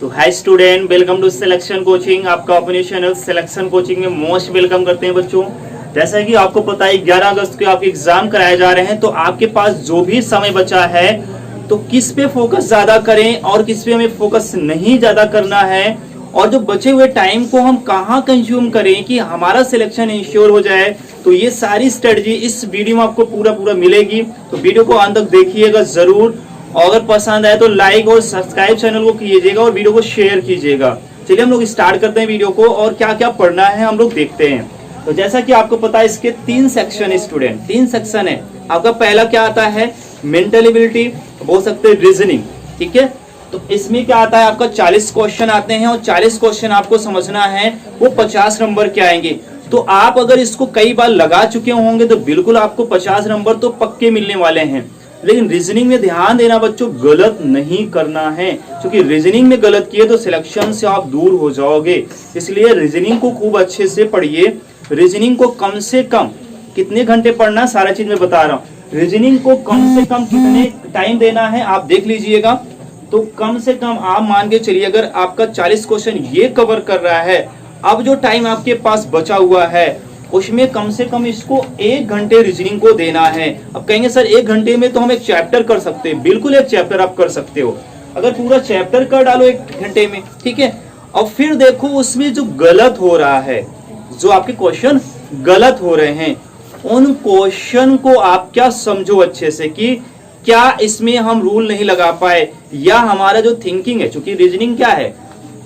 तो hi student, welcome to selection coaching. आपका अपने चैनल सिलेक्शन कोचिंग में मोस्ट वेलकम करते हैं बच्चों। जैसा कि आपको पता है 11 अगस्त को आपके एग्जाम कराए जा रहे हैं, तो आपके पास जो भी समय बचा है तो किस पे फोकस ज्यादा करें और किस पे हमें फोकस नहीं ज्यादा करना है, और जो बचे हुए टाइम को हम कहाँ कंज्यूम करें कि हमारा सिलेक्शन इंश्योर हो जाए। तो ये सारी स्ट्रेटजी इस वीडियो में आपको पूरा मिलेगी, तो वीडियो को अंत तक देखिएगा जरूर। और अगर पसंद आए तो लाइक और सब्सक्राइब चैनल को कीजिएगा और वीडियो को शेयर कीजिएगा। चलिए हम लोग स्टार्ट करते हैं वीडियो को, और क्या क्या पढ़ना है हम लोग देखते हैं। तो जैसा कि आपको पता है इसके 3 सेक्शन है स्टूडेंट, 3 सेक्शन है। आपका पहला क्या आता है, मेंटल एबिलिटी, बोल सकते हैं रीजनिंग, ठीक है। तो इसमें क्या आता है, आपका 40 क्वेश्चन आते हैं और 40 क्वेश्चन आपको समझना है, वो 50 नंबर के आएंगे। तो आप अगर इसको कई बार लगा चुके होंगे तो बिल्कुल आपको 50 नंबर तो पक्के मिलने वाले हैं। लेकिन रीजनिंग में ध्यान देना बच्चों, गलत नहीं करना है, क्योंकि रीजनिंग में गलत किए तो सिलेक्शन से आप दूर हो जाओगे। इसलिए रीजनिंग को खूब अच्छे से पढ़िए। रीजनिंग को कम से कम कितने घंटे पढ़ना, सारा चीज मैं बता रहा हूँ। रीजनिंग को कम से कम कितने टाइम देना है आप देख लीजिएगा। तो कम से कम आप मान के चलिए, अगर आपका 40 क्वेश्चन ये कवर कर रहा है, अब जो टाइम आपके पास बचा हुआ है उसमें कम से कम इसको 1 घंटे रीजनिंग को देना है। अब कहेंगे सर 1 घंटे में तो हम एक चैप्टर कर सकते हैं। बिल्कुल एक चैप्टर आप कर सकते हो, अगर पूरा चैप्टर कर डालो 1 घंटे में, ठीक है। और फिर देखो उसमें जो गलत हो रहा है, जो आपके क्वेश्चन गलत हो रहे हैं, उन क्वेश्चन को आप क्या समझो अच्छे से कि क्या इसमें हम रूल नहीं लगा पाए, या हमारा जो थिंकिंग है, क्योंकि रीजनिंग क्या है,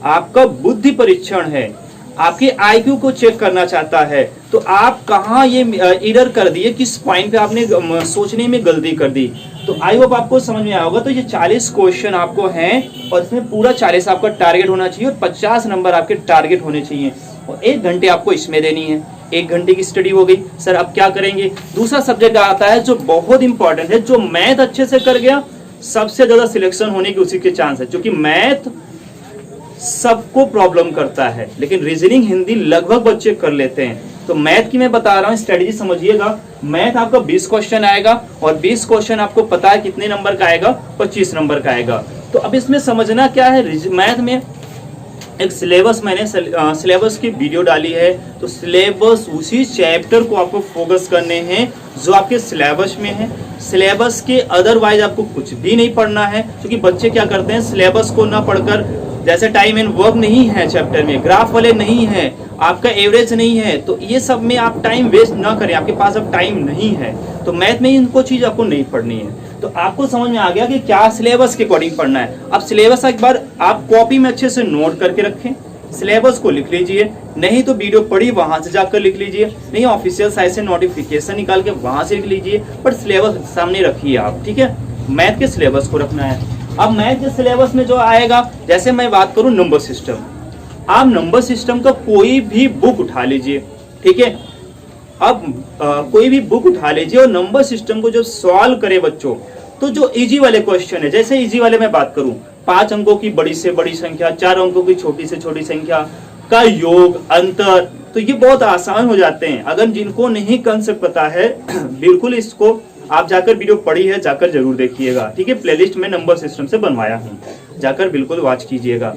आपका बुद्धि परीक्षण है, आपके आईक्यू को चेक करना चाहता है। तो आप कहाँ ये एरर कर दिए, किस पॉइंट पे आपने सोचने में गलती कर दी। तो आई होप आपको समझ में आया होगा। तो ये 40 क्वेश्चन आपको हैं और इसमें पूरा 40 आपका टारगेट होना चाहिए और 50 नंबर आपके टारगेट होने चाहिए, और 1 घंटे आपको इसमें देनी है। 1 घंटे की स्टडी हो गई। सर अब क्या करेंगे, दूसरा सब्जेक्ट आता है जो बहुत इंपॉर्टेंट है। जो मैथ अच्छे से कर गया सबसे ज्यादा सिलेक्शन होने की उसी के चांस है, क्योंकि मैथ सबको प्रॉब्लम करता है, लेकिन रीजनिंग हिंदी लगभग बच्चे कर लेते हैं। तो मैथ की मैं बता रहा हूँ, स्ट्रेटजी समझिएगा। मैथ आपका 20 क्वेश्चन आएगा और 20 क्वेश्चन आपको पता है कितने नंबर का आएगा, 25 नंबर का आएगा। तो अब इसमें समझना क्या है, मैथ में एक सिलेबस, मैंने सिलेबस की वीडियो डाली है। तो सिलेबस उसी चैप्टर को आपको फोकस करने हैं जो आपके सिलेबस में है। सिलेबस के अदरवाइज आपको कुछ भी नहीं पढ़ना है, क्योंकि बच्चे क्या करते हैं, सिलेबस को ना पढ़कर, जैसे टाइम एंड वर्क नहीं है चैप्टर में, ग्राफ वाले नहीं है, आपका एवरेज नहीं है, तो ये सब में आप टाइम वेस्ट ना करें। आपके पास अब टाइम नहीं है, तो मैथ में इनको चीज आपको नहीं पढ़नी है। तो आपको समझ में आ गया कि क्या सिलेबस के अकॉर्डिंग पढ़ना है। अब सिलेबस एक बार आप कॉपी में अच्छे से नोट करके रखें, सिलेबस को लिख लीजिए, नहीं तो वीडियो पढ़ी वहां से जाकर लिख लीजिए, नहीं ऑफिशियल साइट से नोटिफिकेशन निकाल के वहां से लिख लीजिए, पर सिलेबस सामने रखिए आप, ठीक है। मैथ के सिलेबस को रखना है। अब मैथ के सिलेबस में जो आएगा, जैसे मैं बात करूं नंबर सिस्टम, आप नंबर सिस्टम का कोई भी बुक उठा लीजिए, ठीक है। अब कोई भी बुक उठा लीजिए और नंबर सिस्टम को जब सॉल्व करे बच्चों, तो जो इजी वाले क्वेश्चन है, जैसे इजी वाले मैं बात करूं, 5 अंकों की बड़ी से बड़ी संख्या, 4 अंकों की छोटी से छोटी संख्या का योग, अंतर, तो ये बहुत आसान हो जाते हैं। अगर जिनको नहीं कंसेप्ट पता है, बिल्कुल इसको आप जाकर वीडियो पढ़ी है, जाकर जरूर देखिएगा, ठीक है। प्लेलिस्ट में नंबर सिस्टम से बनवाया हूँ, जाकर बिल्कुल वॉच कीजिएगा।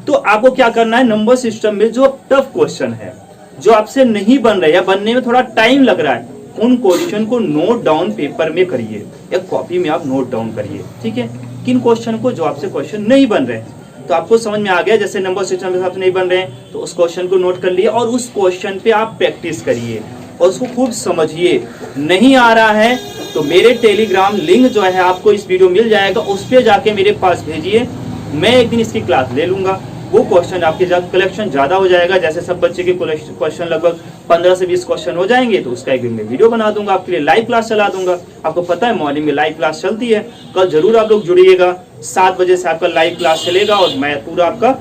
तो आपको क्या करना है, नंबर सिस्टम में जो टफ क्वेश्चन है, जो आपसे नहीं बन रहा है या बनने में थोड़ा टाइम लग रहा है, उन क्वेश्चन को नोट डाउन पेपर में करिए या कॉपी में आप नोट डाउन करिए, ठीक है। किन क्वेश्चन को, जो आपसे क्वेश्चन नहीं बन रहे हैं। तो आपको समझ में आ गया, जैसे नंबर सिस्टम के हिसाब से नहीं बन रहे हैं तो उस क्वेश्चन को नोट कर लिए और उस क्वेश्चन पे आप प्रैक्टिस करिए और उसको खूब समझिए। नहीं आ रहा है तो मेरे टेलीग्राम लिंक जो है आपको इस वीडियो मिल जाएगा, उस पर जाके मेरे पास भेजिए, मैं एक दिन इसकी क्लास ले लूंगा। वो क्वेश्चन आपके कलेक्शन ज्यादा हो जाएगा, जैसे सब बच्चे के क्वेश्चन लगभग 15 से 20 क्वेश्चन हो जाएंगे, तो उसका एक दिन में वीडियो बना दूंगा, आपके लिए लाइव क्लास चला दूंगा। आपको पता है मॉर्निंग में लाइव क्लास चलती है, कल जरूर आप लोग जुड़िएगा। 7 बजे से आपका लाइव क्लास चलेगा और मैं पूरा आपका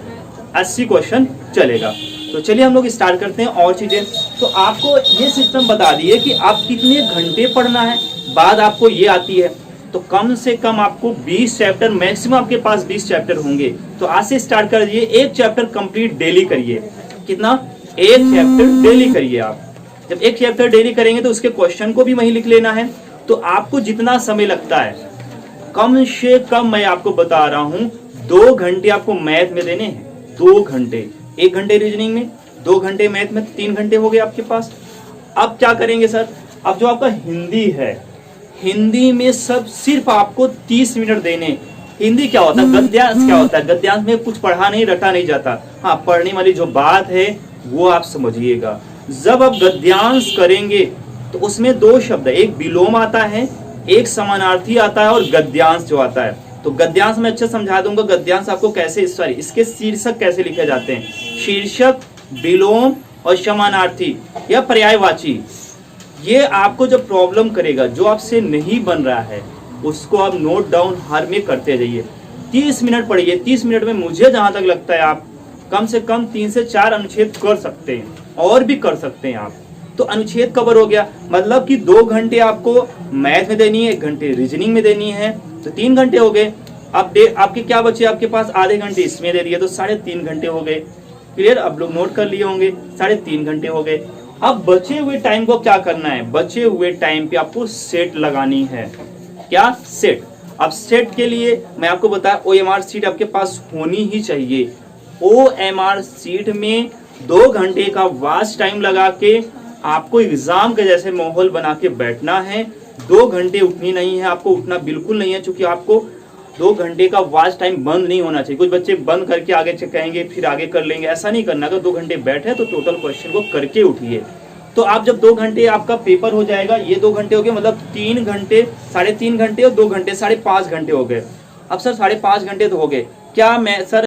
80 क्वेश्चन चलेगा। तो चलिए हम लोग स्टार्ट करते हैं और चीजें। तो आपको ये सिस्टम बता दिए कि आप कितने घंटे पढ़ना है, बाद आपको ये आती है। तो कम से कम आपको 20 चैप्टर, मैक्सिमम आपके पास 20 चैप्टर होंगे। तो आज से स्टार्ट कर दिए, 1 चैप्टर कंप्लीट डेली करिए। कितना, 1 चैप्टर डेली करिए आप। जब 1 चैप्टर डेली करेंगे तो उसके क्वेश्चन को भी वहीं लिख लेना है। तो आपको जितना समय लगता है, कम से कम मैं आपको बता रहा हूं 2 घंटे आपको मैथ में देने हैं, 2 घंटे, 1 घंटे रीजनिंग में, 2 घंटे मैथ में, 3 घंटे हो गए आपके पास। अब क्या करेंगे सर, अब जो आपका हिंदी है, हिंदी में सब सिर्फ आपको 30 मिनट देने। हिंदी क्या होता है, गद्यांश क्या होता है, गद्यांश में कुछ पढ़ा नहीं रटा नहीं जाता, हाँ पढ़ने वाली जो बात है वो आप समझिएगा। जब आप गद्यांश करेंगे तो उसमें 2 शब्द है, एक विलोम आता है, एक समानार्थी आता है, और गद्यांश जो आता है। तो गद्यांश में अच्छा समझा दूंगा, गद्यांश आपको कैसे, सॉरी इसके शीर्षक कैसे लिखे जाते हैं, शीर्षक, विलोम और समानार्थी या पर्यायवाची। ये आपको जो प्रॉब्लम करेगा, जो आपसे नहीं बन रहा है, उसको आप नोट डाउन हर में करते जाइए। 30 मिनट पढ़िए, 30 मिनट में मुझे जहां तक लगता है आप कम से कम 3 से 4 अनुच्छेद कर सकते हैं, और भी कर सकते हैं आप। तो अनुच्छेद कवर हो गया, मतलब कि 2 घंटे आपको मैथ में देनी है, 1 घंटे रीजनिंग में देनी है, तो 3 घंटे हो गए। अब आपके क्या बचे, आपके पास आधे घंटे इसमें दे दिए, तो 3.5 घंटे हो गए। क्लियर, अब लोग नोट कर लिए होंगे, 3.5 घंटे हो गए। अब बचे हुए टाइम को क्या करना है, बचे हुए टाइम पे आपको सेट लगानी है। क्या, सेट। अब सेट के लिए मैं आपको बताया, OMR सीट आपके पास होनी ही चाहिए। OMR सीट में 2 घंटे का वाच टाइम लगा के आपको एग्जाम के जैसे माहौल बना के बैठना है। 2 घंटे उठनी नहीं है, आपको उठना बिल्कुल नहीं है, क्योंकि आपको 2 घंटे का वाच टाइम बंद नहीं होना चाहिए। कुछ बच्चे बंद करके आगे कहेंगे फिर आगे कर लेंगे, ऐसा नहीं करना। अगर 2 घंटे बैठे तो टोटल क्वेश्चन को करके उठिए। तो आप जब 2 घंटे आपका पेपर हो जाएगा, ये 2 घंटे हो गए, मतलब 3 घंटे, 3.5 घंटे और 2 घंटे, 5.5 घंटे हो गए। अब सर 5.5 घंटे तो हो गए, क्या मैं सर